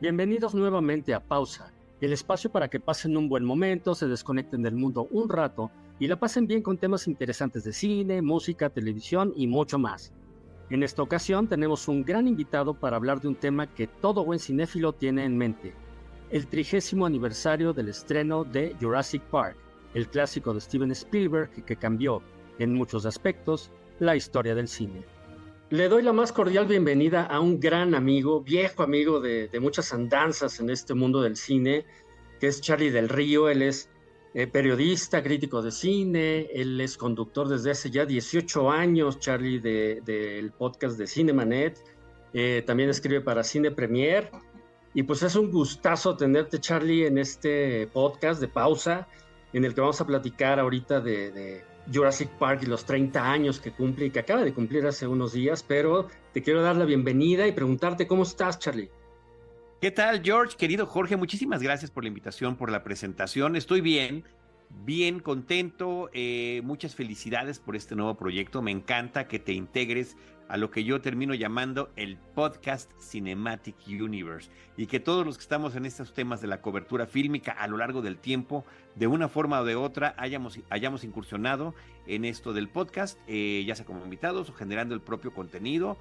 Bienvenidos nuevamente a Pausa, el espacio para que pasen un buen momento, se desconecten del mundo un rato y la pasen bien con temas interesantes de cine, música, televisión y mucho más. En esta ocasión tenemos un gran invitado para hablar de un tema que todo buen cinéfilo tiene en mente, el 30º aniversario del estreno de Jurassic Park, el clásico de Steven Spielberg que cambió, en muchos aspectos, la historia del cine. Le doy la más cordial bienvenida a un gran amigo, viejo amigo de muchas andanzas en este mundo del cine, que es Charlie del Río. Él es periodista, crítico de cine, él es conductor desde hace ya 18 años, Charlie, del podcast de Cinemanet. También escribe para Cine Premier. Y pues es un gustazo tenerte, Charlie, en este podcast de Pausa, en el que vamos a platicar ahorita de Jurassic Park y los 30 años que cumple y que acaba de cumplir hace unos días, pero te quiero dar la bienvenida y preguntarte cómo estás, Charlie. ¿Qué tal, George? Querido Jorge, muchísimas gracias por la invitación, por la presentación. Estoy bien contento. Muchas felicidades por este nuevo proyecto. Me encanta que te integres a lo que yo termino llamando el podcast Cinematic Universe y que todos los que estamos en estos temas de la cobertura fílmica a lo largo del tiempo, de una forma o de otra, hayamos incursionado en esto del podcast, ya sea como invitados o generando el propio contenido.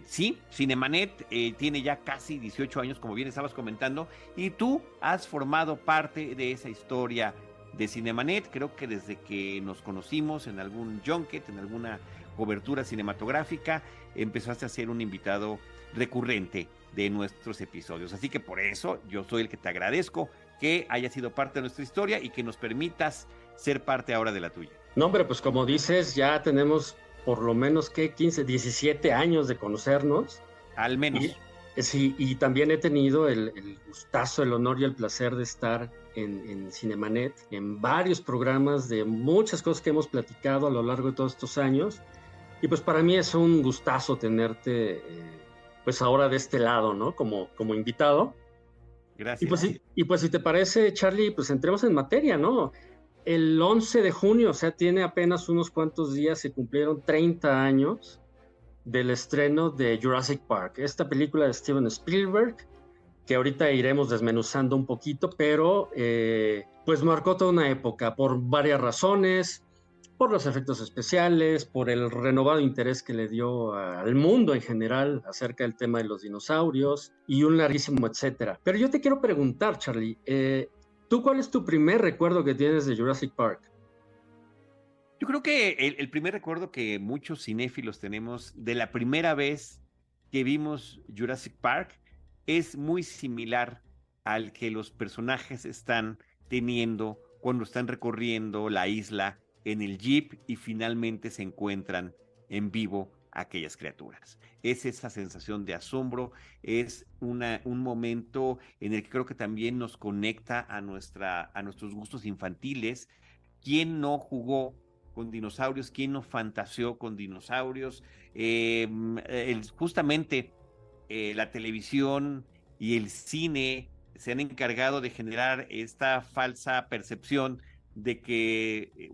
Sí, Cinemanet tiene ya casi 18 años, como bien estabas comentando, y tú has formado parte de esa historia de Cinemanet. Creo que desde que nos conocimos en algún junket, en alguna cobertura cinematográfica, empezaste a ser un invitado recurrente de nuestros episodios. Así que por eso yo soy el que te agradezco que hayas sido parte de nuestra historia y que nos permitas ser parte ahora de la tuya. No, hombre, pues como dices, ya tenemos por lo menos que 15, 17 años de conocernos. Al menos. Sí, y también he tenido el gustazo, el honor y el placer de estar en Cinemanet, en varios programas de muchas cosas que hemos platicado a lo largo de todos estos años. Y pues para mí es un gustazo tenerte, pues ahora de este lado, ¿no? Como invitado. Gracias. Y pues si te parece, Charlie, pues entremos en materia, ¿no? El 11 de junio, o sea, tiene apenas unos cuantos días, se cumplieron 30 años del estreno de Jurassic Park, esta película de Steven Spielberg, que ahorita iremos desmenuzando un poquito, pero pues marcó toda una época por varias razones, por los efectos especiales, por el renovado interés que le dio al mundo en general acerca del tema de los dinosaurios y un larguísimo etcétera. Pero yo te quiero preguntar, Charlie, ¿tú cuál es tu primer recuerdo que tienes de Jurassic Park? Yo creo que el primer recuerdo que muchos cinéfilos tenemos de la primera vez que vimos Jurassic Park es muy similar al que los personajes están teniendo cuando están recorriendo la isla en el jeep y finalmente se encuentran en vivo aquellas criaturas. Es esa sensación de asombro, es un momento en el que creo que también nos conecta a nuestros gustos infantiles. ¿Quién no jugó con dinosaurios? ¿Quién no fantaseó con dinosaurios? Justamente la televisión y el cine se han encargado de generar esta falsa percepción de que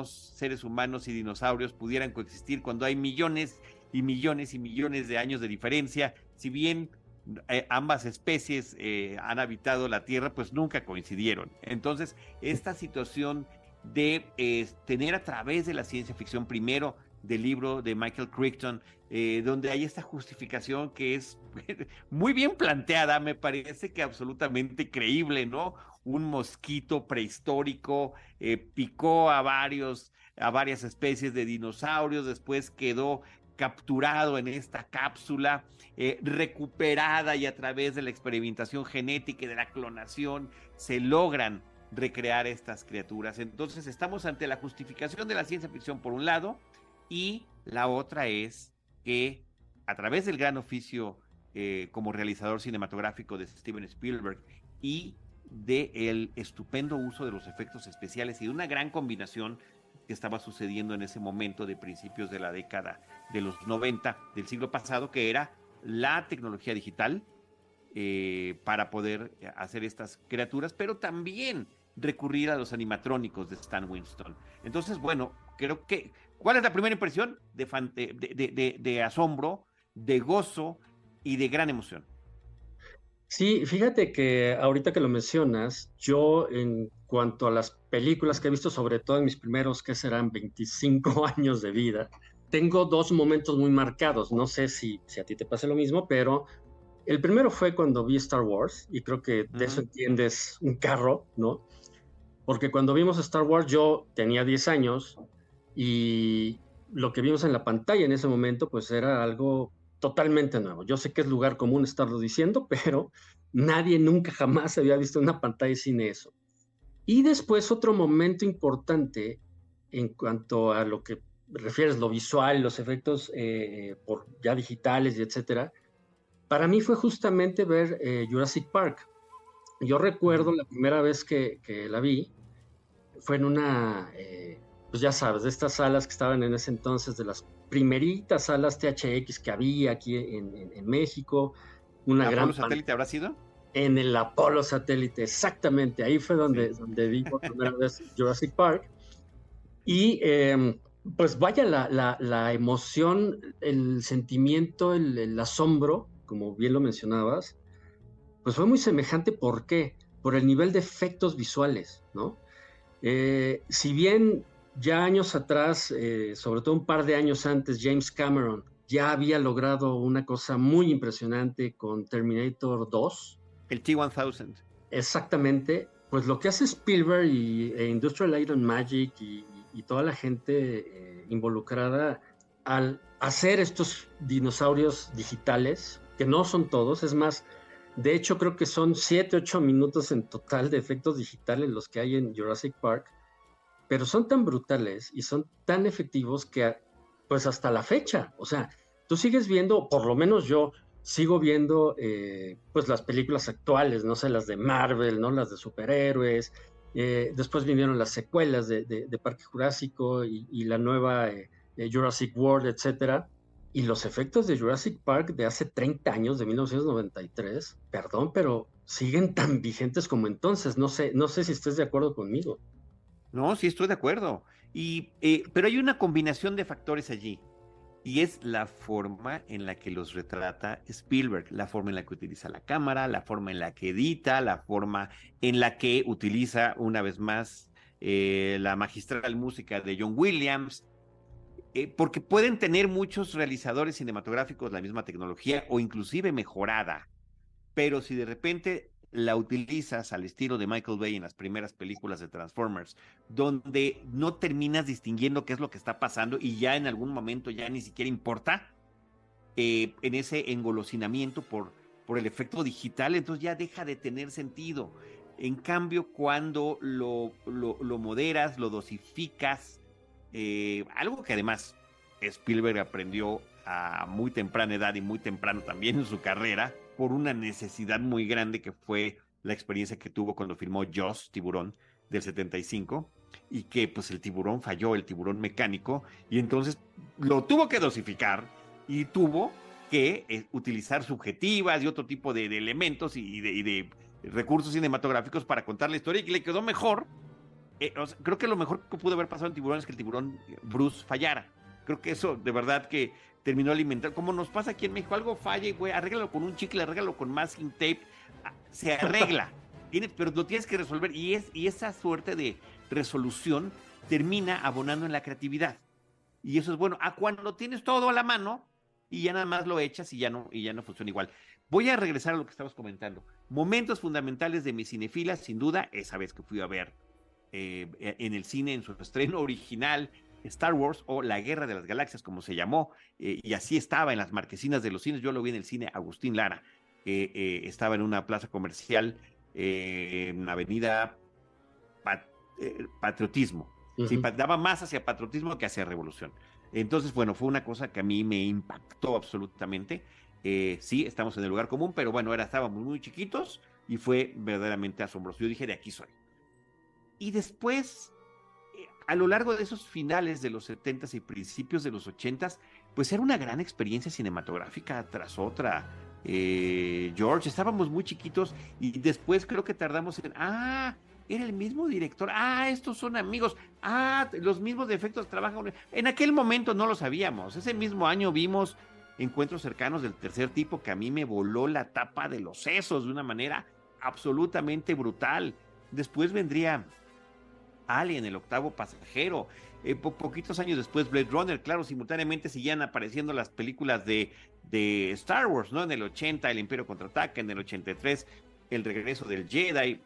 seres humanos y dinosaurios pudieran coexistir cuando hay millones y millones y millones de años de diferencia. Si bien ambas especies han habitado la Tierra, pues nunca coincidieron. Entonces, esta situación de tener a través de la ciencia ficción, primero del libro de Michael Crichton, donde hay esta justificación que es muy bien planteada, me parece que absolutamente creíble, ¿no? Un mosquito prehistórico picó a varias especies de dinosaurios, después quedó capturado en esta cápsula, recuperada, y a través de la experimentación genética y de la clonación se logran recrear estas criaturas. Entonces estamos ante la justificación de la ciencia ficción por un lado, y la otra es que a través del gran oficio como realizador cinematográfico de Steven Spielberg y del estupendo uso de los efectos especiales y de una gran combinación que estaba sucediendo en ese momento de principios de la década de los 90 del siglo pasado, que era la tecnología digital para poder hacer estas criaturas, pero también recurrir a los animatrónicos de Stan Winston. Entonces, bueno, creo que, ¿cuál es la primera impresión? De asombro, de gozo y de gran emoción. Sí, fíjate que ahorita que lo mencionas, yo en cuanto a las películas que he visto, sobre todo en mis primeros, que serán 25 años de vida, tengo dos momentos muy marcados. No sé si a ti te pasa lo mismo, pero el primero fue cuando vi Star Wars, y creo que de eso Ujú. entiendes un carro, ¿no? Porque cuando vimos Star Wars yo tenía 10 años y lo que vimos en la pantalla en ese momento pues era algo totalmente nuevo. Yo sé que es lugar común estarlo diciendo, pero nadie nunca jamás había visto una pantalla sin eso. Y después otro momento importante en cuanto a lo que refieres, lo visual, los efectos por ya digitales y etcétera, para mí fue justamente ver Jurassic Park. Yo recuerdo Ujú. la primera vez que la vi, fue en una, pues ya sabes, de estas salas que estaban en ese entonces, de las primeritas salas THX que había aquí en México, una gran ¿Apolo pantalla satélite habrá sido? en el Apolo satélite, exactamente, ahí fue Sí. donde vi por primera vez Jurassic Park. Y pues vaya la emoción, el sentimiento, el asombro, como bien lo mencionabas, pues fue muy semejante. ¿Por qué? Por el nivel de efectos visuales, ¿no? Si bien ya años atrás, sobre todo un par de años antes, James Cameron ya había logrado una cosa muy impresionante con Terminator 2, El T-1000. exactamente, pues lo que hace Spielberg e Industrial Light and Magic y toda la gente involucrada al hacer estos dinosaurios digitales, que no son todos, es más, de hecho creo que son 7, 8 minutos en total de efectos digitales los que hay en Jurassic Park, pero son tan brutales y son tan efectivos que, pues hasta la fecha, o sea, tú sigues viendo, por lo menos yo sigo viendo, pues las películas actuales, no sé, las de Marvel, ¿no? Las de superhéroes, después vinieron las secuelas de Parque Jurásico y la nueva Jurassic World, etcétera. Y los efectos de Jurassic Park de hace 30 años, de 1993, perdón, pero siguen tan vigentes como entonces. No sé si estés de acuerdo conmigo. No, sí estoy de acuerdo. Pero hay una combinación de factores allí. Y es la forma en la que los retrata Spielberg, la forma en la que utiliza la cámara, la forma en la que edita, la forma en la que utiliza una vez más la magistral música de John Williams, porque pueden tener muchos realizadores cinematográficos la misma tecnología o inclusive mejorada, pero si de repente la utilizas al estilo de Michael Bay en las primeras películas de Transformers, donde no terminas distinguiendo qué es lo que está pasando y ya en algún momento ya ni siquiera importa, en ese engolosinamiento por el efecto digital, entonces ya deja de tener sentido. En cambio, cuando lo moderas, lo dosificas, algo que además Spielberg aprendió a muy temprana edad y muy temprano también en su carrera, por una necesidad muy grande que fue la experiencia que tuvo cuando filmó Jaws, Tiburón, del 75, y que pues el tiburón falló, el tiburón mecánico, y entonces lo tuvo que dosificar y tuvo que utilizar subjetivas y otro tipo de elementos y de recursos cinematográficos para contar la historia y que le quedó mejor. O sea, creo que lo mejor que pudo haber pasado en Tiburón es que el tiburón Bruce fallara. Creo que eso de verdad que terminó alimentando. Como nos pasa aquí en México, algo falla y güey, arréglalo con un chicle, arréglalo con masking tape. Se arregla. Pero lo tienes que resolver. Y esa suerte de resolución termina abonando en la creatividad. Y eso es bueno. A cuando tienes todo a la mano y ya nada más lo echas y ya no funciona igual. Voy a regresar a lo que estabas comentando. Momentos fundamentales de mi cinefila, sin duda, esa vez que fui a ver en el cine en su estreno original Star Wars o La Guerra de las Galaxias, como se llamó, y así estaba en las marquesinas de los cines. Yo lo vi en el cine Agustín Lara, estaba en una plaza comercial en Avenida Pat Patriotismo. Sí, Ujú. daba más hacia patriotismo que hacia revolución. Entonces, bueno, fue una cosa que a mí me impactó absolutamente. Sí, estamos en el lugar común, pero bueno, estábamos muy chiquitos y fue verdaderamente asombroso. Yo dije, de aquí soy. Y después, a lo largo de esos finales de los 70s y principios de los 80s, pues era una gran experiencia cinematográfica tras otra. George, estábamos muy chiquitos y después creo que tardamos era el mismo director, estos son amigos, los mismos defectos trabajan. En aquel momento no lo sabíamos, ese mismo año vimos encuentros cercanos del tercer tipo que a mí me voló la tapa de los sesos de una manera absolutamente brutal. Después vendría Alien, el octavo pasajero. Poquitos años después, Blade Runner. Claro, simultáneamente seguían apareciendo las películas de Star Wars, ¿no? En el 80, El Imperio Contraataca, en el 83, El Regreso del Jedi,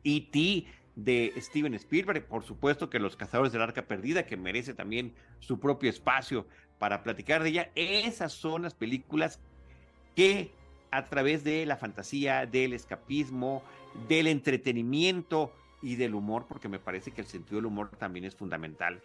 E.T. de Steven Spielberg, por supuesto que Los Cazadores del Arca Perdida, que merece también su propio espacio para platicar de ella. Esas son las películas que a través de la fantasía, del escapismo, del entretenimiento y del humor, porque me parece que el sentido del humor también es fundamental.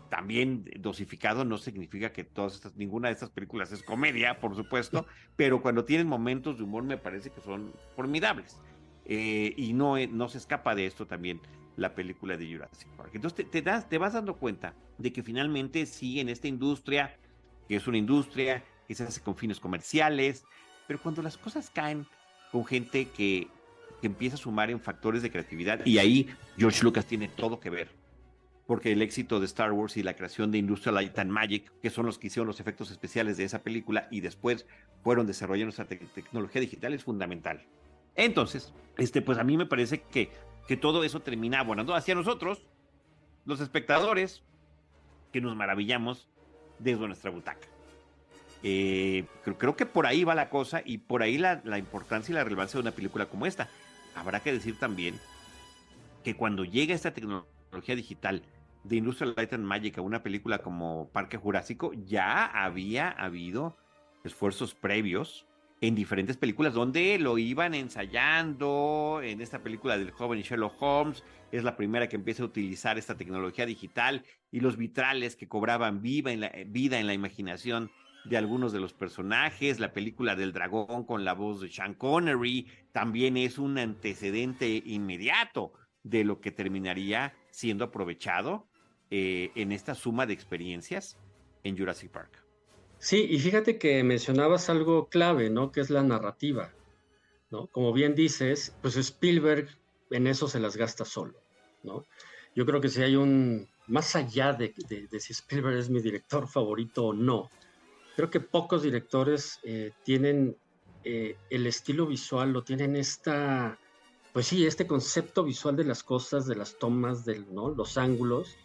También dosificado no significa que ninguna de estas películas es comedia, por supuesto, pero cuando tienen momentos de humor me parece que son formidables. Y no se escapa de esto también la película de Jurassic Park. Entonces te vas dando cuenta de que finalmente sí, en esta industria, que es una industria que se hace con fines comerciales, pero cuando las cosas caen con gente que empieza a sumar en factores de creatividad, y ahí George Lucas tiene todo que ver, porque el éxito de Star Wars y la creación de Industrial Light and Magic, que son los que hicieron los efectos especiales de esa película y después fueron desarrollando esa tecnología digital, es fundamental. Entonces, pues a mí me parece que todo eso termina abonando hacia nosotros, los espectadores, que nos maravillamos desde nuestra butaca. Creo que por ahí va la cosa y por ahí la importancia y la relevancia de una película como esta. Habrá que decir también que cuando llega esta tecnología digital de Industrial Light and Magic a una película como Parque Jurásico, ya había habido esfuerzos previos en diferentes películas donde lo iban ensayando. En esta película del joven Sherlock Holmes es la primera que empieza a utilizar esta tecnología digital y los vitrales que cobraban vida en la imaginación de algunos de los personajes. La película del dragón con la voz de Sean Connery también es un antecedente inmediato de lo que terminaría siendo aprovechado en esta suma de experiencias en Jurassic Park. Sí, y fíjate que mencionabas algo clave, ¿no? Que es la narrativa, ¿no? Como bien dices, pues Spielberg en eso se las gasta solo, ¿no? Yo creo que si hay más allá de si Spielberg es mi director favorito o no, creo que pocos directores tienen el estilo visual, o tienen pues sí, este concepto visual de las cosas, de las tomas, ¿no? Los ángulos.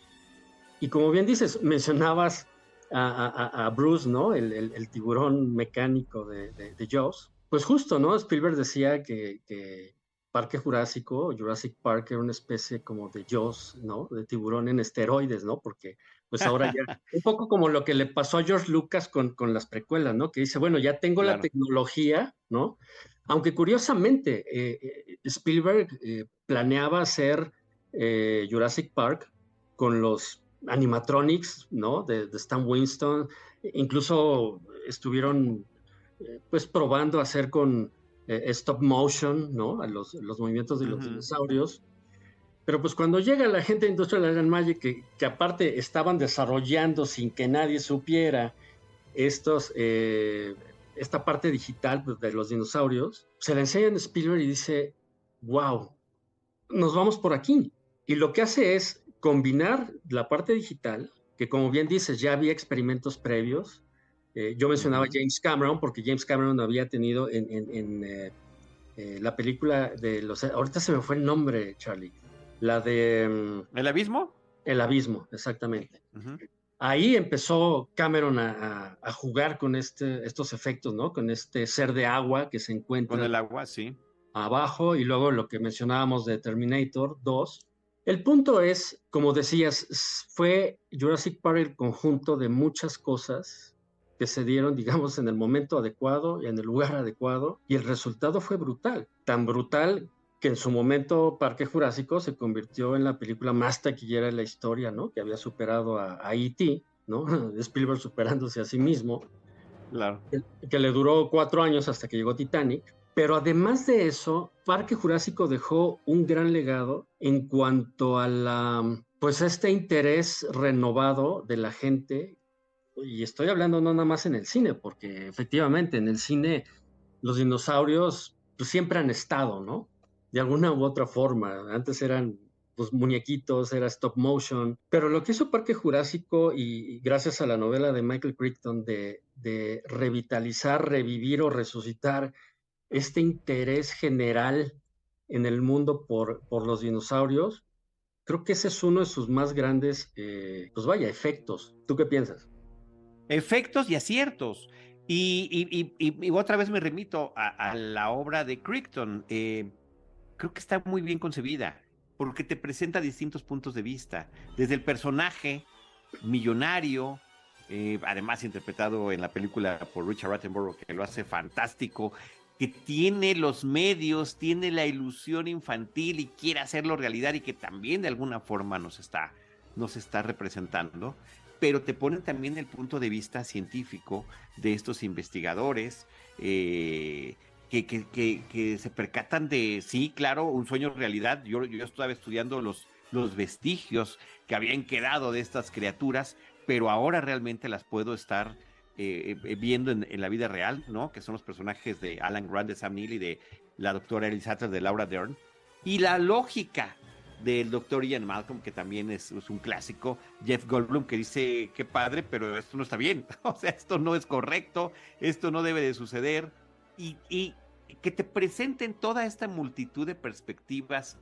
Y como bien dices, mencionabas a Bruce, ¿no? El tiburón mecánico de Jaws. Pues justo, ¿no? Spielberg decía que Parque Jurásico, Jurassic Park, era una especie como de Jaws, ¿no? De tiburón en esteroides, ¿no? Porque pues ahora ya, un poco como lo que le pasó a George Lucas con las precuelas, ¿no? Que dice, bueno, ya tengo la tecnología, ¿no? Aunque curiosamente, Spielberg planeaba hacer Jurassic Park con los animatronics, ¿no? De Stan Winston. Incluso estuvieron pues probando hacer con stop motion, ¿no? A los movimientos de los dinosaurios. Pero pues cuando llega la gente de Industrial Light and Magic, que aparte estaban desarrollando sin que nadie supiera esta parte digital, pues, de los dinosaurios, se la enseñan a Spielberg y dice, wow, nos vamos por aquí. Y lo que hace es combinar la parte digital, que como bien dices, ya había experimentos previos. Yo mencionaba James Cameron, porque James Cameron había tenido en la película de ahorita se me fue el nombre, Charlie. La de... ¿El Abismo? El Abismo, exactamente. Ahí empezó Cameron a jugar con estos efectos, ¿no? Con este ser de agua que se encuentra... Con el agua, sí. Abajo, y luego lo que mencionábamos de Terminator 2. El punto es, como decías, fue Jurassic Park el conjunto de muchas cosas que se dieron, digamos, en el momento adecuado y en el lugar adecuado, y el resultado fue brutal. Tan brutal que en su momento Parque Jurásico se convirtió en la película más taquillera de la historia, ¿no? Que había superado a E.T., ¿no? Spielberg superándose a sí mismo. Claro. Que le duró 4 años hasta que llegó Titanic. Pero además de eso, Parque Jurásico dejó un gran legado en cuanto a pues este interés renovado de la gente. Y estoy hablando no nada más en el cine, porque efectivamente en el cine los dinosaurios pues, siempre han estado, ¿no? De alguna u otra forma. Antes eran pues, muñequitos, era stop motion. Pero lo que hizo Parque Jurásico, y gracias a la novela de Michael Crichton de revitalizar, revivir o resucitar este interés general en el mundo por los dinosaurios, creo que ese es uno de sus más grandes, pues vaya, efectos. ¿Tú qué piensas? Efectos y aciertos. Y otra vez me remito a la obra de Crichton. Creo que está muy bien concebida, porque te presenta distintos puntos de vista. Desde el personaje millonario, además interpretado en la película por Richard Attenborough, que lo hace fantástico, que tiene los medios, tiene la ilusión infantil y quiere hacerlo realidad y que también de alguna forma nos está representando, pero te ponen también el punto de vista científico de estos investigadores, que se percatan de, sí, claro, un sueño realidad. Yo estaba estudiando los vestigios que habían quedado de estas criaturas, pero ahora realmente las puedo estar viendo en la vida real, ¿no? Que son los personajes de Alan Grant, de Sam Neill y de la doctora Ellie Sattler, de Laura Dern. Y la lógica del doctor Ian Malcolm, que también es un clásico, Jeff Goldblum, que dice, qué padre, pero esto no está bien, o sea, esto no es correcto, esto no debe de suceder, y que te presenten toda esta multitud de perspectivas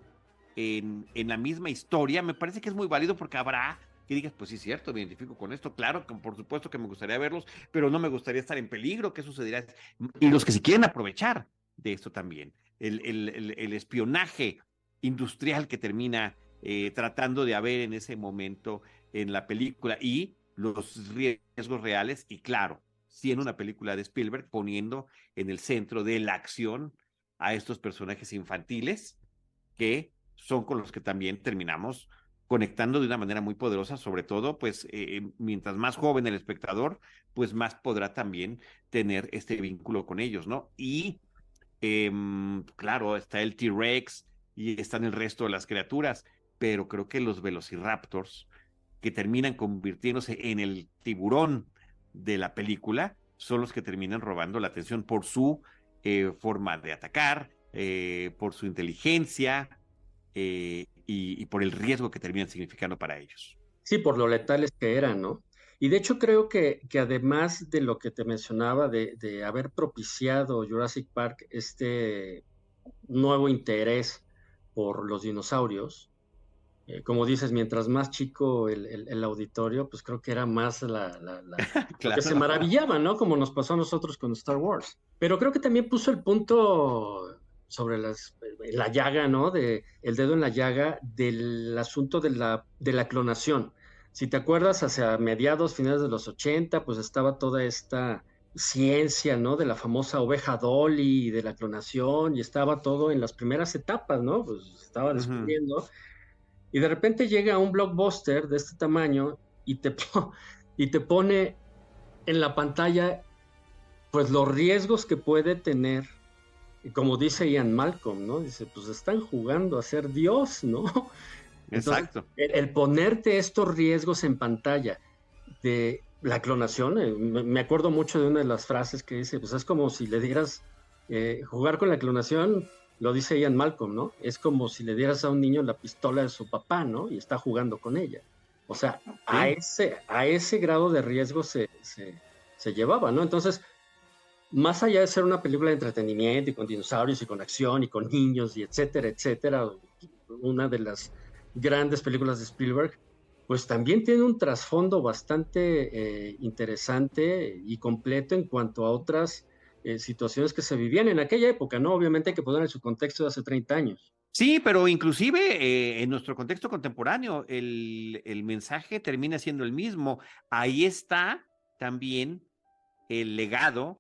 en la misma historia, me parece que es muy válido, porque habrá que digas, pues sí, es cierto, me identifico con esto, claro, que por supuesto que me gustaría verlos, pero no me gustaría estar en peligro, ¿qué sucederá? Y los que se quieren aprovechar de esto también, el espionaje industrial que termina tratando de haber en ese momento en la película, y los riesgos reales, y claro, sí, en una película de Spielberg, poniendo en el centro de la acción a estos personajes infantiles que son con los que también terminamos conectando de una manera muy poderosa, sobre todo, pues, mientras más joven el espectador, pues más podrá también tener este vínculo con ellos, ¿no? Y claro, está el T-Rex y están el resto de las criaturas, pero creo que los Velociraptors, que terminan convirtiéndose en el tiburón de la película, son los que terminan robando la atención por su forma de atacar, por su inteligencia, y por el riesgo que terminan significando para ellos. Sí, por lo letales que eran, ¿no? Y de hecho creo que además de lo que te mencionaba de haber propiciado Jurassic Park este nuevo interés por los dinosaurios, como dices, mientras más chico el auditorio, pues creo que era más lo que se Claro. maravillaba, ¿no? Como nos pasó a nosotros con Star Wars. Pero creo que también puso el punto sobre la llaga, ¿no? El dedo en la llaga del asunto de la clonación. Si te acuerdas, hacia mediados, finales de los 80, pues estaba toda esta ciencia, ¿no? De la famosa oveja Dolly y de la clonación, y estaba todo en las primeras etapas, ¿no? Pues estaba Uh-huh. descubriendo. Y de repente llega un blockbuster de este tamaño y te pone en la pantalla, pues, los riesgos que puede tener. Y como dice Ian Malcolm, ¿no? Dice, pues están jugando a ser Dios, ¿no? Entonces, Exacto. el ponerte estos riesgos en pantalla de la clonación, me acuerdo mucho de una de las frases que dice, pues es como si le dieras, jugar con la clonación, lo dice Ian Malcolm, ¿no? Es como si le dieras a un niño la pistola de su papá, ¿no? Y está jugando con ella. O sea, Sí. a ese grado de riesgo se llevaba, ¿no? Entonces, más allá de ser una película de entretenimiento y con dinosaurios y con acción y con niños y etcétera, etcétera, una de las grandes películas de Spielberg, pues también tiene un trasfondo bastante interesante y completo en cuanto a otras situaciones que se vivían en aquella época, ¿no? Obviamente hay que poner en su contexto de hace 30 años. Sí, pero inclusive en nuestro contexto contemporáneo, el mensaje termina siendo el mismo. Ahí está también el legado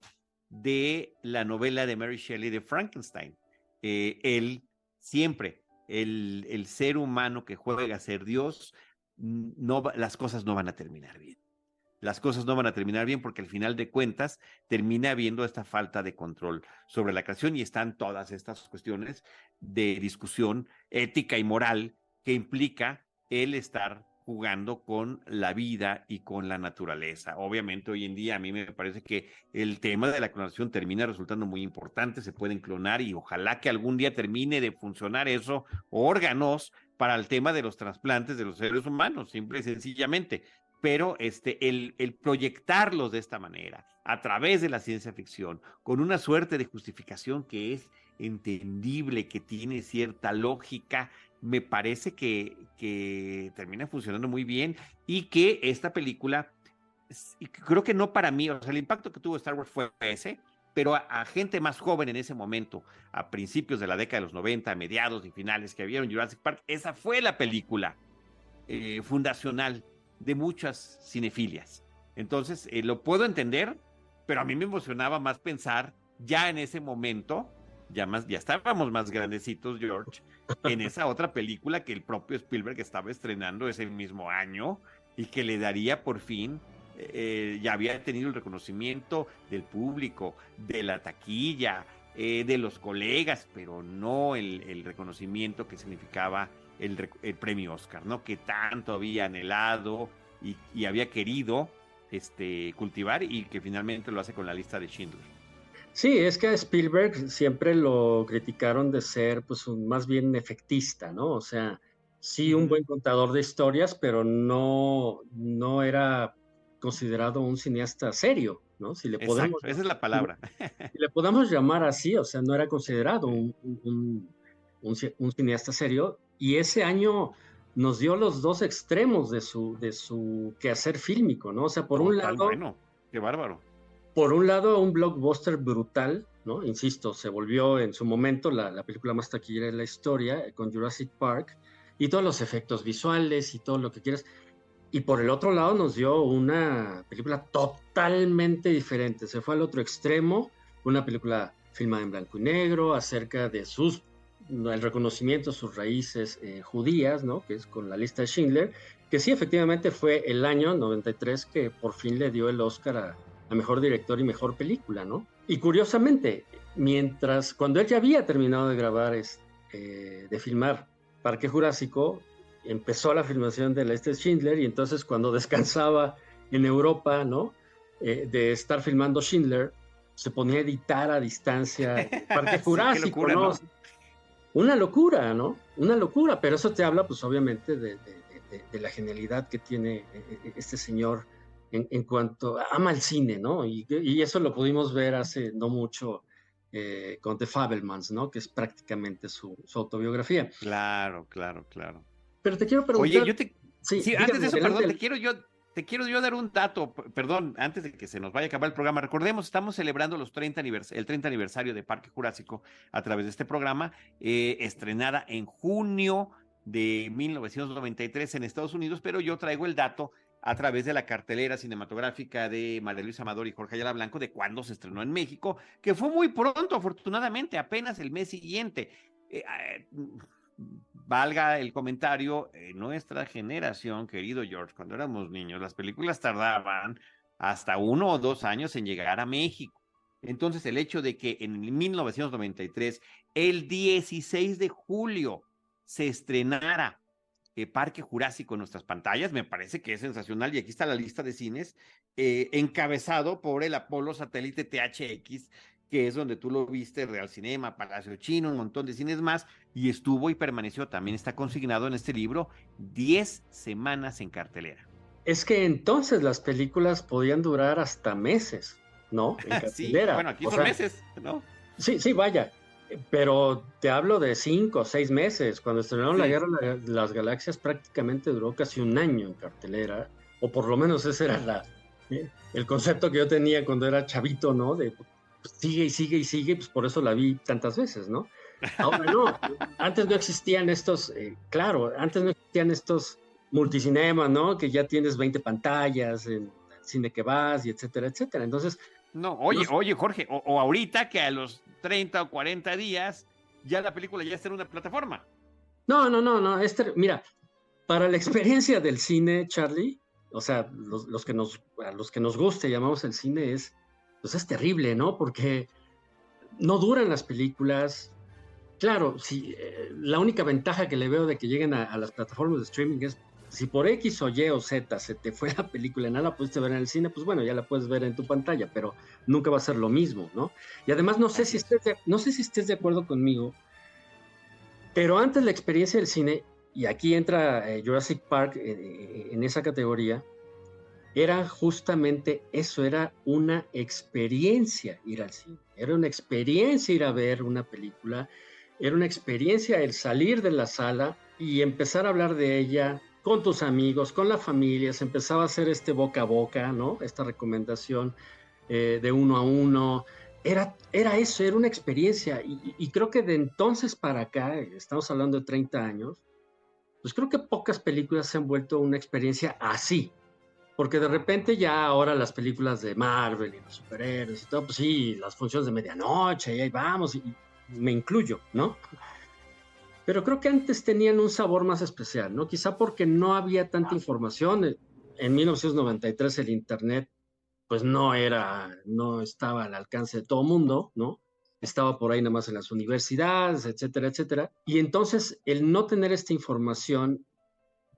de la novela de Mary Shelley de Frankenstein. Él siempre, el ser humano que juega a ser Dios, no, las cosas no van a terminar bien. Las cosas no van a terminar bien porque al final de cuentas termina habiendo esta falta de control sobre la creación, y están todas estas cuestiones de discusión ética y moral que implica el estar jugando con la vida y con la naturaleza. Obviamente hoy en día a mí me parece que el tema de la clonación termina resultando muy importante, se pueden clonar y ojalá que algún día termine de funcionar eso, órganos para el tema de los trasplantes de los seres humanos, simple y sencillamente. Pero el proyectarlos de esta manera, a través de la ciencia ficción, con una suerte de justificación que es entendible, que tiene cierta lógica, me parece que termina funcionando muy bien y que esta película, creo que no para mí, o sea, el impacto que tuvo Star Wars fue ese, pero a gente más joven en ese momento, a principios de la década de los 90, a mediados y finales que vieron Jurassic Park, esa fue la película fundacional de muchas cinefilias. Entonces, lo puedo entender, pero a mí me emocionaba más pensar ya en ese momento, ya estábamos más grandecitos, George, en esa otra película que el propio Spielberg estaba estrenando ese mismo año y que le daría por fin, ya había tenido el reconocimiento del público, de la taquilla, de los colegas, pero no el reconocimiento que significaba el premio Oscar, ¿no? Que tanto había anhelado y había querido cultivar y que finalmente lo hace con la lista de Schindler. Sí, es que a Spielberg siempre lo criticaron de ser pues más bien efectista, ¿no? O sea, sí un buen contador de historias, pero no era considerado un cineasta serio, ¿no? Si le podemos, Exacto, esa es la palabra. si le podamos llamar así, o sea, no era considerado un cineasta serio, y ese año nos dio los dos extremos de su quehacer fílmico, ¿no? O sea, Total, bueno, qué bárbaro. por un lado, un blockbuster brutal, ¿no? Insisto, se volvió en su momento la película más taquillera de la historia, con Jurassic Park, y todos los efectos visuales y todo lo que quieras. Y por el otro lado nos dio una película totalmente diferente. Se fue al otro extremo, una película filmada en blanco y negro, acerca de el reconocimiento de sus raíces judías, ¿no? Que es con la lista de Schindler, que sí, efectivamente fue el año 93 que por fin le dio el Oscar a mejor director y mejor película, ¿no? Y curiosamente, cuando él ya había terminado de grabar, de filmar Parque Jurásico, empezó la filmación de la lista de Schindler, y entonces cuando descansaba en Europa, ¿no? De estar filmando Schindler, se ponía a editar a distancia Parque Jurásico, sí, qué locura, ¿no? ¿no? Una locura, ¿no? Una locura, pero eso te habla, pues obviamente, de la genialidad que tiene este señor en cuanto ama el cine, ¿no? Y eso lo pudimos ver hace no mucho con The Fabelmans, ¿no? Que es prácticamente su autobiografía. Claro, claro, claro. Pero te quiero preguntar... Oye, Sí, antes dígame, de eso, perdón, adelante. te quiero yo dar un dato, perdón, antes de que se nos vaya a acabar el programa. Recordemos, estamos celebrando el 30 aniversario de Parque Jurásico a través de este programa, estrenada en junio de 1993 en Estados Unidos, pero yo traigo el dato a través de la cartelera cinematográfica de María Luisa Amador y Jorge Ayala Blanco de cuándo se estrenó en México, que fue muy pronto, afortunadamente, apenas el mes siguiente. Valga el comentario, nuestra generación, querido George, cuando éramos niños, las películas tardaban hasta 1 o 2 años en llegar a México. Entonces, el hecho de que en 1993, el 16 de julio, se estrenara Parque Jurásico en nuestras pantallas, me parece que es sensacional. Y aquí está la lista de cines, encabezado por el Apolo Satélite THX, que es donde tú lo viste, Real Cinema, Palacio Chino, un montón de cines más, y estuvo y permaneció, también está consignado en este libro, 10 semanas en cartelera. Es que entonces las películas podían durar hasta meses, ¿no? En Sí, cartelera. bueno, aquí O son sea, meses, ¿no? sí, vaya. Pero te hablo de 5 o 6 meses. Cuando estrenaron La Sí. Guerra de las Galaxias prácticamente duró casi un año en cartelera, o por lo menos ese era el concepto que yo tenía cuando era chavito, ¿no? De pues, sigue y sigue y sigue, pues por eso la vi tantas veces, ¿no? Ahora no, antes no existían antes no existían estos multicinemas, ¿no? Que ya tienes 20 pantallas en el cine que vas y etcétera, etcétera. Entonces, No, oye, Jorge, o ahorita que a los 30 o 40 días ya la película ya está en una plataforma. no, mira, para la experiencia del cine, Charlie, o sea, a los que nos guste, llamamos el cine, pues es terrible, ¿no? Porque no duran las películas. Claro, sí, la única ventaja que le veo de que lleguen a las plataformas de streaming es si por X o Y o Z se te fue la película y nada la pudiste ver en el cine, pues bueno, ya la puedes ver en tu pantalla, pero nunca va a ser lo mismo, ¿no? Y además Así es. no sé si estés de acuerdo conmigo, pero antes la experiencia del cine y aquí entra Jurassic Park en esa categoría, era justamente eso, era una experiencia ir al cine, era una experiencia ir a ver una película, era una experiencia el salir de la sala y empezar a hablar de ella con tus amigos, con la familia, se empezaba a hacer este boca a boca, ¿no? Esta recomendación de uno a uno. Era eso, era una experiencia. Y creo que de entonces para acá, estamos hablando de 30 años, pues creo que pocas películas se han vuelto una experiencia así. Porque de repente ya ahora las películas de Marvel y los superhéroes y todo, pues sí, las funciones de medianoche y ahí vamos, y me incluyo, ¿no? Pero creo que antes tenían un sabor más especial, ¿no? Quizá porque no había tanta información. En 1993 el Internet pues no estaba al alcance de todo mundo, ¿no? Estaba por ahí nada más en las universidades, etcétera, etcétera. Y entonces el no tener esta información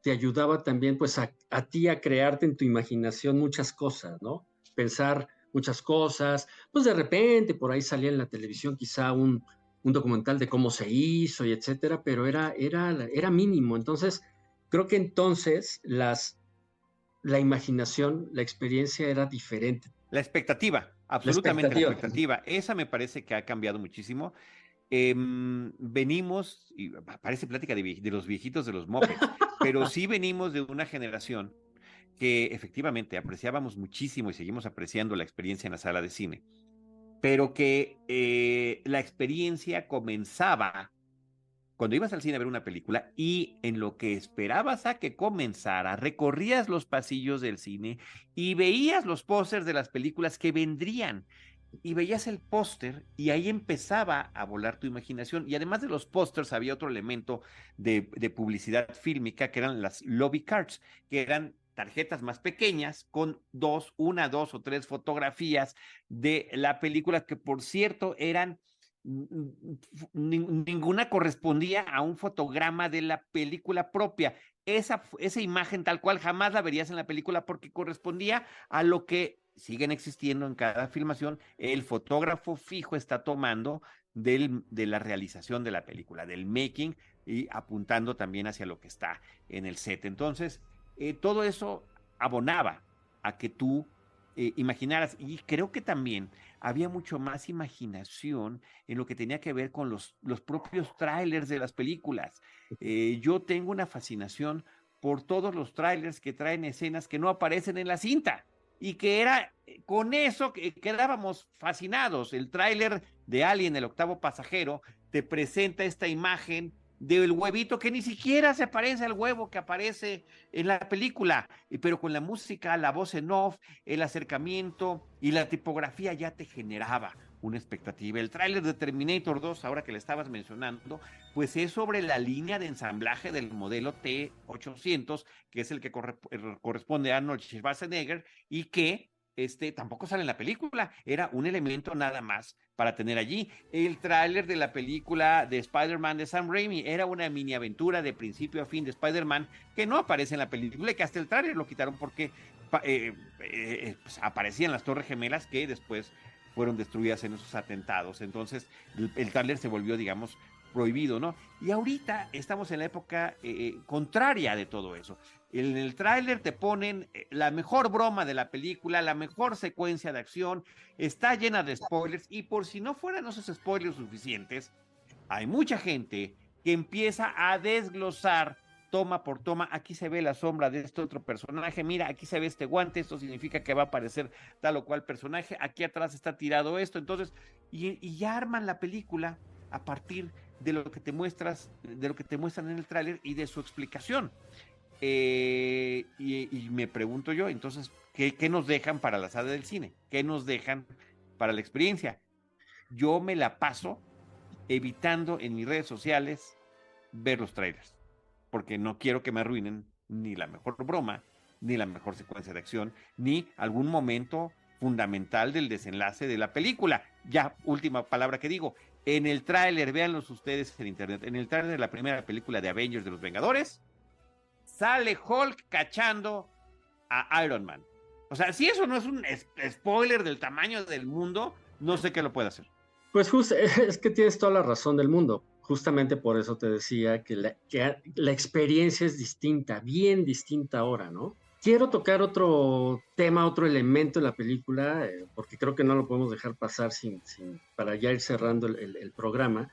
te ayudaba también pues a ti a crearte en tu imaginación muchas cosas, ¿no? Pensar muchas cosas, pues de repente por ahí salía en la televisión quizá un documental de cómo se hizo y etcétera, pero era mínimo. Entonces, creo que entonces la imaginación, la experiencia era diferente. La expectativa, La absolutamente la expectativa. expectativa. Esa me parece que ha cambiado muchísimo. Venimos, y parece plática de los viejitos de los mopeds, pero sí venimos de una generación que efectivamente apreciábamos muchísimo y seguimos apreciando la experiencia en la sala de cine, pero que la experiencia comenzaba cuando ibas al cine a ver una película y en lo que esperabas a que comenzara, recorrías los pasillos del cine y veías los pósters de las películas que vendrían y veías el póster y ahí empezaba a volar tu imaginación. Y además de los pósters había otro elemento de publicidad fílmica que eran las lobby cards, que eran tarjetas más pequeñas con una, dos o tres fotografías de la película que por cierto eran ninguna correspondía a un fotograma de la película propia. Esa imagen tal cual jamás la verías en la película porque correspondía a lo que siguen existiendo en cada filmación, el fotógrafo fijo está tomando de la realización de la película, del making y apuntando también hacia lo que está en el set. Entonces, todo eso abonaba a que tú imaginaras y creo que también había mucho más imaginación en lo que tenía que ver con los propios trailers de las películas. Yo tengo una fascinación por todos los trailers que traen escenas que no aparecen en la cinta y que era con eso que quedábamos fascinados. El tráiler de Alien, el octavo pasajero, te presenta esta imagen del huevito que ni siquiera se parece al huevo que aparece en la película, pero con la música, la voz en off, el acercamiento y la tipografía ya te generaba una expectativa. El tráiler de Terminator 2, ahora que le estabas mencionando, pues es sobre la línea de ensamblaje del modelo T-800, que es el que corresponde a Arnold Schwarzenegger y que tampoco sale en la película, era un elemento nada más para tener allí. El tráiler de la película de Spider-Man de Sam Raimi era una mini aventura de principio a fin de Spider-Man que no aparece en la película y que hasta el tráiler lo quitaron porque pues aparecían las Torres Gemelas que después fueron destruidas en esos atentados. Entonces el tráiler se volvió, digamos, prohibido, ¿no? Y ahorita estamos en la época contraria de todo eso. En el tráiler te ponen la mejor broma de la película, la mejor secuencia de acción, está llena de spoilers y por si no fueran esos spoilers suficientes, hay mucha gente que empieza a desglosar toma por toma, aquí se ve la sombra de este otro personaje, mira, aquí se ve este guante, esto significa que va a aparecer tal o cual personaje, aquí atrás está tirado esto, entonces, y ya arman la película a partir de lo que te muestran en el tráiler y de su explicación. Y me pregunto yo, entonces, ¿qué nos dejan para la sala del cine? ¿Qué nos dejan para la experiencia? Yo me la paso evitando en mis redes sociales ver los trailers, porque no quiero que me arruinen ni la mejor broma, ni la mejor secuencia de acción, ni algún momento fundamental del desenlace de la película. Ya, última palabra que digo, en el tráiler, véanlos ustedes en internet, en el tráiler de la primera película de Avengers de los Vengadores, sale Hulk cachando a Iron Man. O sea, si eso no es un spoiler del tamaño del mundo, no sé qué lo puede hacer. Pues justo, es que tienes toda la razón del mundo. justamente por eso te decía que la experiencia es distinta, bien distinta ahora, ¿no? Quiero tocar otro tema, otro elemento de la película, porque creo que no lo podemos dejar pasar para ya ir cerrando el programa.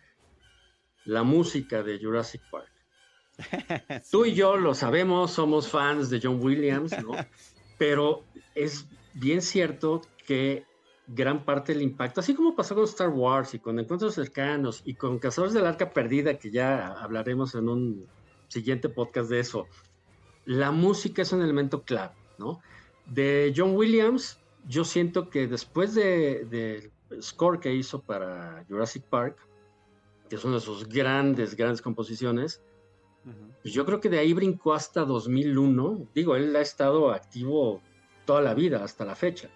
La música de Jurassic Park. Tú y Sí. yo lo sabemos, somos fans de John Williams, ¿no? Pero es bien cierto que gran parte del impacto, así como pasó con Star Wars y con Encuentros Cercanos y con Cazadores del Arca Perdida, que ya hablaremos en un siguiente podcast de eso, la música es un elemento clave, ¿no? De John Williams, yo siento que después del score que hizo para Jurassic Park, que es una de sus grandes composiciones, pues yo creo que de ahí brincó hasta 2001. Digo, él ha estado activo toda la vida, hasta la fecha.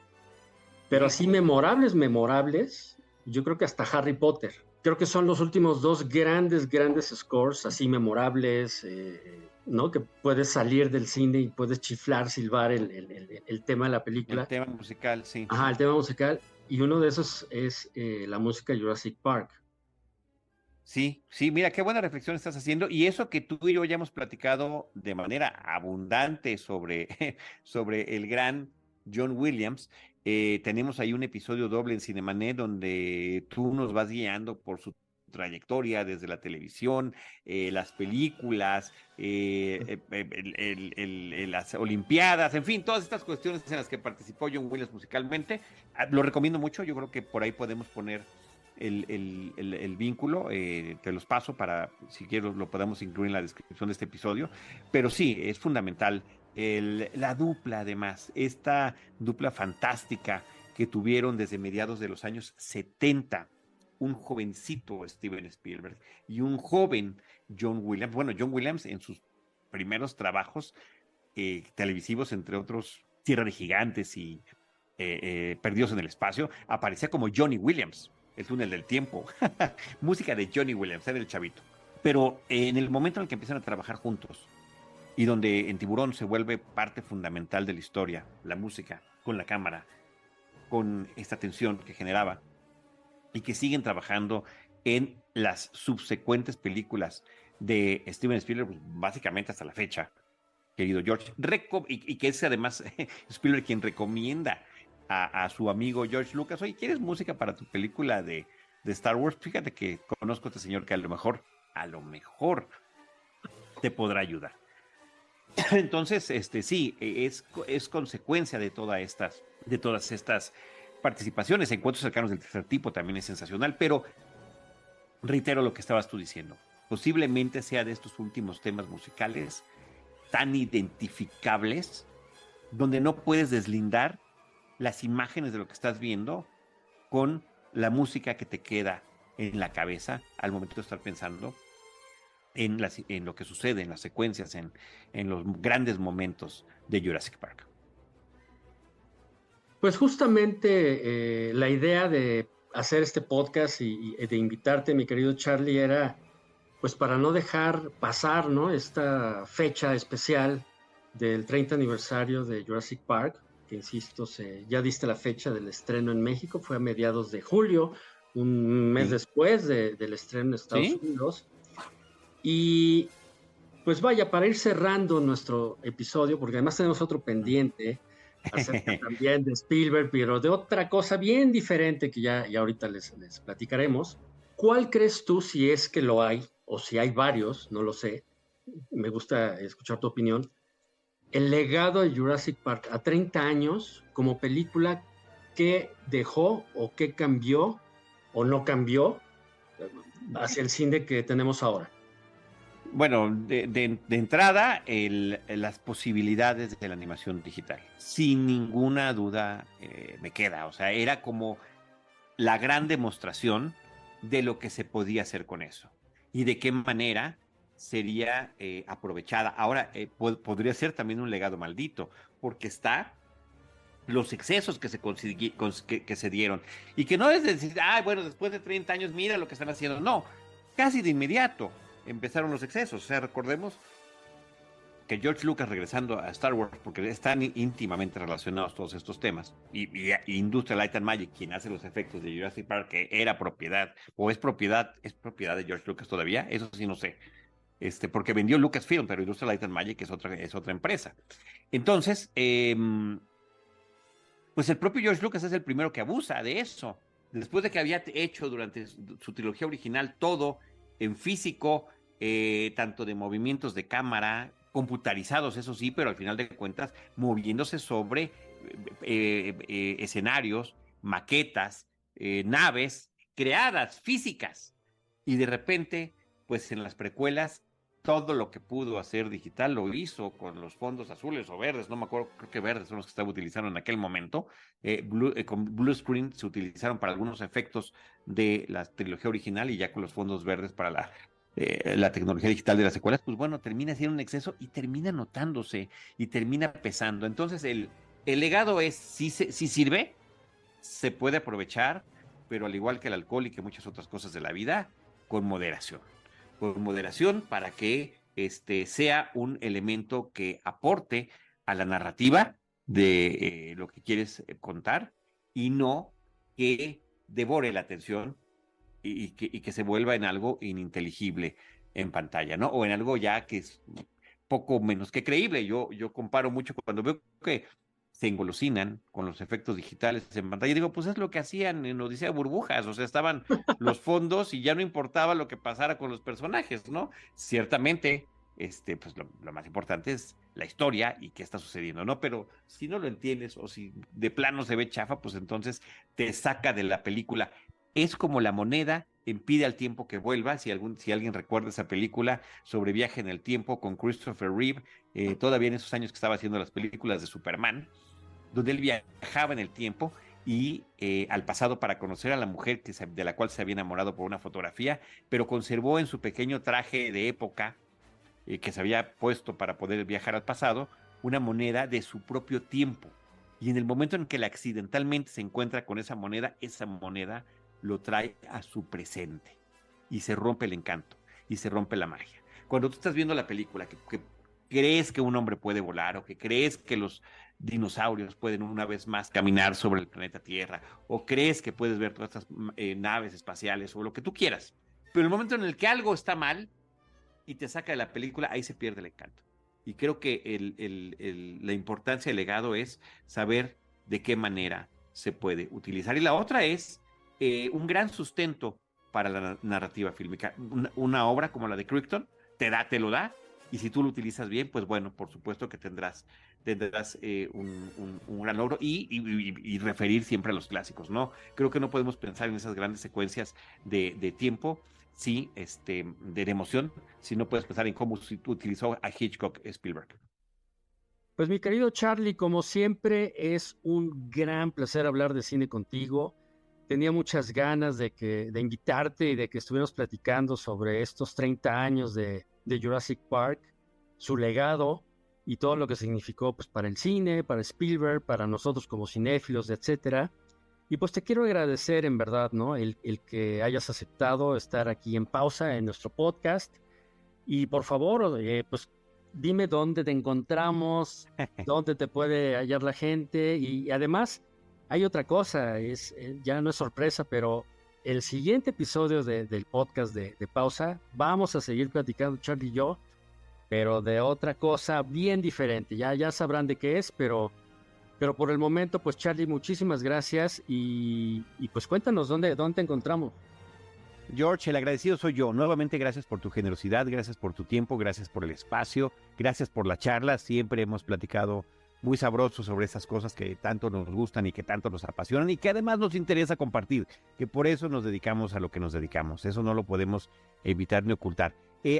Pero Sí. así memorables, yo creo que hasta Harry Potter. Creo que son los últimos dos grandes scores, así memorables, ¿no? Que puedes salir del cine y puedes chiflar, silbar el tema de la El película. tema musical, sí. Ajá, el tema musical. Y uno de esos es la música de Jurassic Park. Sí, sí, mira, qué buena reflexión estás haciendo. Y eso que tú y yo ya hemos platicado de manera abundante sobre, sobre el gran John Williams. Tenemos ahí un episodio doble en Cinemanet donde tú nos vas guiando por su trayectoria desde la televisión, las películas, las Olimpiadas, en fin, todas estas cuestiones en las que participó John Williams musicalmente. Lo recomiendo mucho, yo creo que por ahí podemos poner el vínculo, te los paso para, si quiero, lo podamos incluir en la descripción de este episodio, pero sí, es fundamental la dupla además, esta dupla fantástica que tuvieron desde mediados de los años 70, un jovencito Steven Spielberg y un joven John Williams. Bueno, John Williams en sus primeros trabajos televisivos, entre otros Tierra de Gigantes y Perdidos en el Espacio, aparecía como Johnny Williams, el túnel del tiempo. Música de Johnny Williams, era el chavito. Pero en el momento en el que empiezan a trabajar juntos y donde en Tiburón se vuelve parte fundamental de la historia, la música, con la cámara, con esta tensión que generaba y que siguen trabajando en las subsecuentes películas de Steven Spielberg, pues, básicamente hasta la fecha, querido George, y que es además Spielberg quien recomienda a su amigo George Lucas: oye, ¿quieres música para tu película de Star Wars? Fíjate que conozco a este señor que a lo mejor te podrá ayudar. Entonces, sí, es consecuencia de todas estas participaciones. Encuentros cercanos del tercer tipo también es sensacional, pero reitero lo que estabas tú diciendo. Posiblemente sea de estos últimos temas musicales tan identificables, donde no puedes deslindar las imágenes de lo que estás viendo con la música que te queda en la cabeza al momento de estar pensando en lo que sucede, en las secuencias, en los grandes momentos de Jurassic Park. Pues justamente la idea de hacer este podcast y de invitarte, mi querido Charlie, era pues para no dejar pasar, ¿no? Esta fecha especial del 30 aniversario de Jurassic Park, que insisto, ya diste la fecha del estreno en México, fue a mediados de julio, un mes Sí. después del estreno en Estados ¿Sí? Unidos. Y pues vaya, para ir cerrando nuestro episodio, porque además tenemos otro pendiente acerca también de Spielberg, pero de otra cosa bien diferente que ya ahorita les platicaremos. ¿Cuál crees tú, si es que lo hay, o si hay varios, no lo sé, me gusta escuchar tu opinión, el legado de Jurassic Park a 30 años como película, qué dejó o qué cambió o no cambió hacia el cine que tenemos ahora? Bueno, de entrada, las posibilidades de la animación digital, sin ninguna duda, me queda. O sea, era como la gran demostración de lo que se podía hacer con eso y de qué manera sería aprovechada. Ahora, podría ser también un legado maldito, porque está los excesos que se dieron. Y que no es decir, bueno, después de 30 años, mira lo que están haciendo. No, casi de inmediato empezaron los excesos. O sea, recordemos que George Lucas, regresando a Star Wars, porque están íntimamente relacionados todos estos temas, y Industrial Light and Magic, quien hace los efectos de Jurassic Park, que era propiedad, o es propiedad de George Lucas todavía, eso sí no sé, porque vendió Lucasfilm, pero Industrial Light and Magic es otra empresa. Entonces, pues el propio George Lucas es el primero que abusa de eso. Después de que había hecho durante su trilogía original todo en físico, tanto de movimientos de cámara, computarizados, eso sí, pero al final de cuentas, moviéndose sobre escenarios, maquetas, naves creadas, físicas. Y de repente, pues en las precuelas, todo lo que pudo hacer digital lo hizo con los fondos azules o verdes, no me acuerdo, creo que verdes son los que estaba utilizando en aquel momento. Con blue screen se utilizaron para algunos efectos de la trilogía original, y ya con los fondos verdes para la tecnología digital de las secuelas, pues bueno, termina siendo un exceso y termina notándose y termina pesando. Entonces el legado es, si sirve, se puede aprovechar, pero al igual que el alcohol y que muchas otras cosas de la vida, con moderación. Con moderación para que sea un elemento que aporte a la narrativa de lo que quieres contar, y no que devore la atención y que se vuelva en algo ininteligible en pantalla, ¿no? O en algo ya que es poco menos que creíble. Yo comparo mucho cuando veo que se engolosinan con los efectos digitales en pantalla. Digo, pues es lo que hacían en Odisea de Burbujas, o sea, estaban los fondos y ya no importaba lo que pasara con los personajes, ¿no? Ciertamente, pues lo más importante es la historia y qué está sucediendo, ¿no? Pero si no lo entiendes o si de plano se ve chafa, pues entonces te saca de la película. Es como la moneda impide al tiempo que vuelva. Si alguien recuerda esa película sobre viaje en el tiempo con Christopher Reeve, todavía en esos años que estaba haciendo las películas de Superman, donde él viajaba en el tiempo y al pasado para conocer a la mujer de la cual se había enamorado por una fotografía, pero conservó en su pequeño traje de época que se había puesto para poder viajar al pasado, una moneda de su propio tiempo. Y en el momento en que él accidentalmente se encuentra con esa moneda lo trae a su presente y se rompe el encanto y se rompe la magia. Cuando tú estás viendo la película que crees que un hombre puede volar, o que crees que los dinosaurios pueden una vez más caminar sobre el planeta Tierra, o crees que puedes ver todas estas naves espaciales o lo que tú quieras, pero el momento en el que algo está mal y te saca de la película, ahí se pierde el encanto. Y creo que la importancia del legado es saber de qué manera se puede utilizar. Y la otra es un gran sustento para la narrativa fílmica. Una obra como la de Crichton te lo da, y si tú lo utilizas bien, pues bueno, por supuesto que tendrás un gran logro, y referir siempre a los clásicos, ¿no? Creo que no podemos pensar en esas grandes secuencias de tiempo, sí, de emoción, si no puedes pensar en cómo utilizó a Hitchcock Spielberg. Pues mi querido Charlie, como siempre, es un gran placer hablar de cine contigo. Tenía muchas ganas de invitarte y de que estuviéramos platicando sobre estos 30 años de Jurassic Park, su legado y todo lo que significó pues, para el cine, para Spielberg, para nosotros como cinéfilos, etcétera. Y pues te quiero agradecer en verdad, ¿no? El que hayas aceptado estar aquí en Pausa en nuestro podcast. Y por favor, pues dime dónde te encontramos, dónde te puede hallar la gente. Y además, hay otra cosa, ya no es sorpresa, pero el siguiente episodio del podcast de Pausa, vamos a seguir platicando Charlie y yo, pero de otra cosa bien diferente. Ya sabrán de qué es, pero por el momento, pues Charlie, muchísimas gracias y pues cuéntanos dónde te encontramos. George, el agradecido soy yo. Nuevamente, gracias por tu generosidad, gracias por tu tiempo, gracias por el espacio, gracias por la charla. Siempre hemos platicado muy sabroso sobre esas cosas que tanto nos gustan y que tanto nos apasionan y que además nos interesa compartir, que por eso nos dedicamos a lo que nos dedicamos. Eso no lo podemos evitar ni ocultar.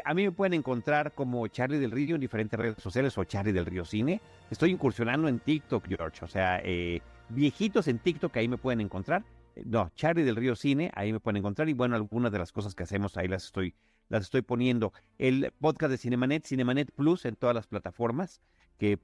A mí me pueden encontrar como Charlie del Río en diferentes redes sociales, o Charlie del Río Cine. Estoy incursionando en TikTok, George, o sea, viejitos en TikTok, ahí me pueden encontrar. No, Charlie del Río Cine, ahí me pueden encontrar, y bueno, algunas de las cosas que hacemos ahí las estoy poniendo. El podcast de Cinemanet Plus en todas las plataformas, que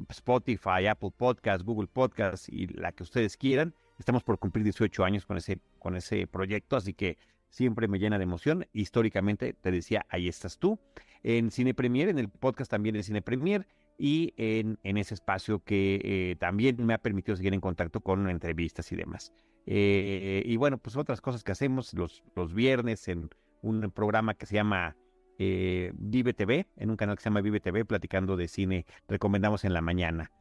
Spotify, Apple Podcasts, Google Podcasts y la que ustedes quieran. Estamos por cumplir 18 años con ese proyecto, así que siempre me llena de emoción. Históricamente, te decía, ahí estás tú. en Cine Premier, en el podcast también de Cine Premier, y en ese espacio que también me ha permitido seguir en contacto con entrevistas y demás. Y bueno, pues otras cosas que hacemos los viernes en un programa que se llama Vive TV, en un canal que se llama Vive TV, platicando de cine, recomendamos en la mañana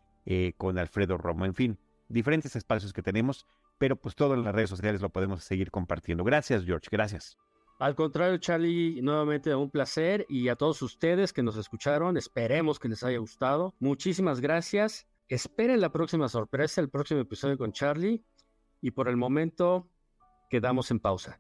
con Alfredo Romo. En fin, diferentes espacios que tenemos, pero pues todo en las redes sociales lo podemos seguir compartiendo. Gracias, George, gracias. Al contrario, Charlie, nuevamente un placer, y a todos ustedes que nos escucharon, esperemos que les haya gustado. Muchísimas gracias. Esperen la próxima sorpresa, el próximo episodio con Charlie, y por el momento quedamos en pausa.